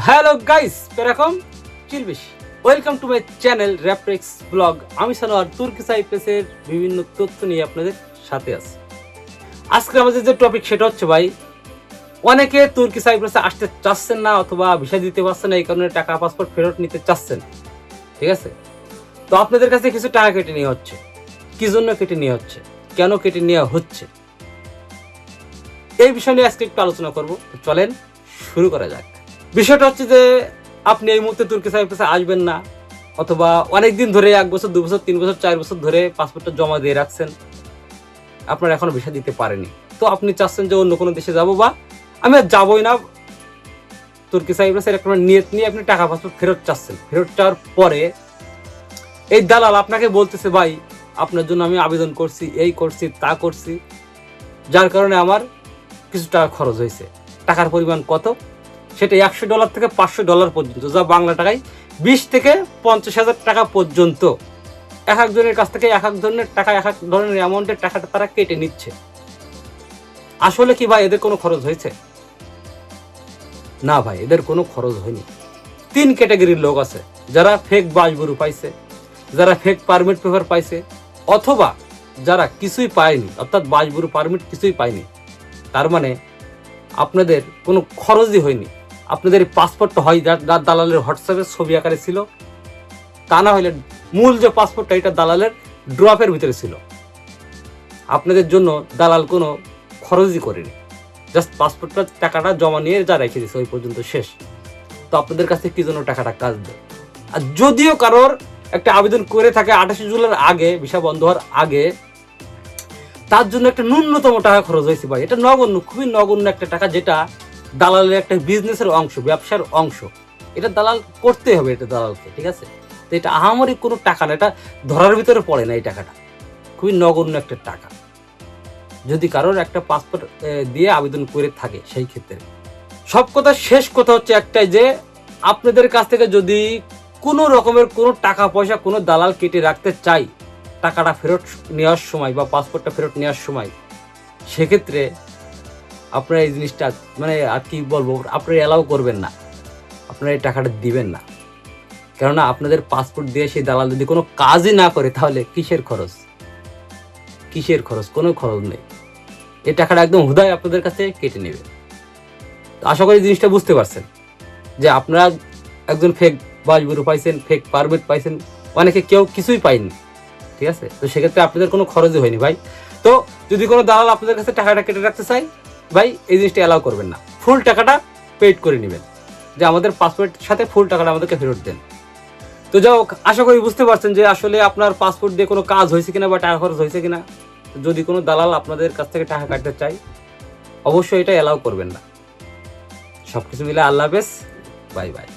Hello guys, এরকম চিলবিশ welcome to my channel র্যাপটেক্স ব্লগ। আমি সানোয়ার তুর্কি সাইপ্রাসের বিভিন্ন তথ্য নিয়ে আপনাদের সাথে আছি। আজকে আমাদের যে টপিক সেটা হচ্ছে ভাই, অনেকে তুর্কি সাইপ্রাসে আসতে চাচ্ছেন না অথবা ভিসা দিতে পারছেন না, এই কারণে টাকা পাসপোর্ট ফেরত নিতে চাচ্ছেন। ঠিক আছে, তো আপনাদের কাছে কিছু টাকা কেটে নেওয়া হচ্ছে। কি জন্য কেটে নেওয়া হচ্ছে, কেন কেটে নেওয়া হচ্ছে, এই বিষয় নিয়ে আজকে একটু আলোচনা করবো। চলেন শুরু করা যাক। বিষয়টা হচ্ছে যে আপনি এই মুহূর্তে তুর্কি সাইপ্রাসে আসবেন না, অথবা অনেকদিন ধরে 1 বছর 2 বছর 3 বছর 4 বছর ধরে পাসপোর্টটা জমা দিয়ে রাখছেন, আপনার এখনো ভিসা দিতে পারেনি। তো আপনি চাচ্ছেন যে অন্য কোনো দেশে যাব, বা আমি আর যাবোই না, তুর্কি সাইপ্রাসের একটা নিয়ত নিয়ে আপনি টাকা পাসপোর্ট ফেরত চাচ্ছেন। ফেরত চাওয়ার পরে এই দালাল আপনাকে বলতেছে, ভাই আপনার জন্য আমি আবেদন করছি, এই করছি তা করছি, যার কারণে আমার কিছু টাকা খরচ হয়েছে। টাকার পরিমাণ কত, সেটা $100 থেকে $500 পর্যন্ত, যা বাংলা টাকায় 20 থেকে 50,000 টাকা পর্যন্ত এক একজনের কাছ থেকে এক এক ধরনের টাকা, এক এক ধরনের অ্যামাউন্টের টাকাটা তারা কেটে নিচ্ছে। আসলে কি ভাই এদের কোনো খরচ হয়েছে? না ভাই, এদের কোনো খরচ হয়নি। 3 ক্যাটাগরির লোক আছে, যারা ফেক বাসবুরু পাইছে, যারা ফেক পারমিট পেপার পাইছে, অথবা যারা কিছুই পায়নি, অর্থাৎ বাসবুরু পারমিট কিছুই পায়নি। তার মানে আপনাদের কোনো খরচই হয়নি। আপনাদের পাসপোর্টটা হয় যার দালালের হোয়াটসঅ্যাপে ছবি আকারে ছিল, তা না হলে মূল যে পাসপোর্টটা এটা দালালের ড্রপের ভিতরে ছিল। আপনাদের জন্য দালাল কোনো খরচই করেনি, জাস্ট পাসপোর্টটা টাকাটা জমা নিয়ে যা রেখে দিয়েছে ওই পর্যন্ত শেষ। তো আপনাদের কাছে কি জন্য টাকাটা কাজ দেয়? আর যদিও কারোর একটা আবেদন করে থাকে 28 জুলাইয়ের আগে, ভিসা বন্ধ হওয়ার আগে, তার জন্য একটা ন্যূনতম টাকা খরচ হয়েছে ভাই। এটা নগণ্য, খুবই নগণ্য একটা টাকা, যেটা দালালের একটা বিজনেসের অংশ, ব্যবসার অংশ। এটা দালাল করতে হবে, এটা দালালকে। ঠিক আছে, তো এটা আহামরি কোনো টাকা না, এটা ধরার ভিতরে পড়ে না। এই টাকাটা খুবই নগণ্য একটা টাকা, যদি কারোর একটা পাসপোর্ট দিয়ে আবেদন করে থাকে সেই ক্ষেত্রে। সব কথা শেষ কথা হচ্ছে একটাই, যে আপনাদের কাছ থেকে যদি কোনো রকমের কোনো টাকা পয়সা কোনো দালাল কেটে রাখতে চাই টাকাটা ফেরত নেওয়ার সময় বা পাসপোর্টটা ফেরত নেওয়ার সময়, সেক্ষেত্রে আপনারা এই জিনিসটা মানে আর কি বলবো, আপনারা অ্যালাউ করবেন না, আপনারা এই টাকাটা দিবেন না। কেননা আপনাদের পাসপোর্ট দিয়ে সেই দালাল যদি কোনো কাজই না করে, তাহলে কিসের খরচ, কিসের খরচ? কোনো খরচ নেই। এই টাকাটা একদম হুদায় আপনাদের কাছে কেটে নেবে। আশা করি জিনিসটা বুঝতে পারছেন, যে আপনারা একজন ফেক বাসবুরু পাইছেন, ফেক পারমিট পাইছেন, অনেকে কেউ কিছুই পায়নি। ঠিক আছে, তো সেক্ষেত্রে আপনাদের কোনো খরচই হয়নি ভাই। তো যদি কোনো দালাল আপনাদের কাছে টাকাটা কেটে রাখতে চাই, ভাই এই জিনিসটা অ্যালাউ করবেন না। ফুল টাকাটা পেড করে নেবেন, যে আমাদের পাসপোর্টের সাথে ফুল টাকাটা আমাদেরকে ফেরত দেন। তো যাই হোক, আশা করি বুঝতে পারছেন যে আসলে আপনার পাসপোর্ট দিয়ে কোনো কাজ হয়েছে কিনা বা টাকা খরচ হয়েছে কিনা। যদি কোনো দালাল আপনাদের কাছ থেকে টাকা কাটতে চাই, অবশ্যই এটা অ্যালাউ করবেন না। সবকিছু মিলে আল্লাহ হাফেজ, বাই বাই।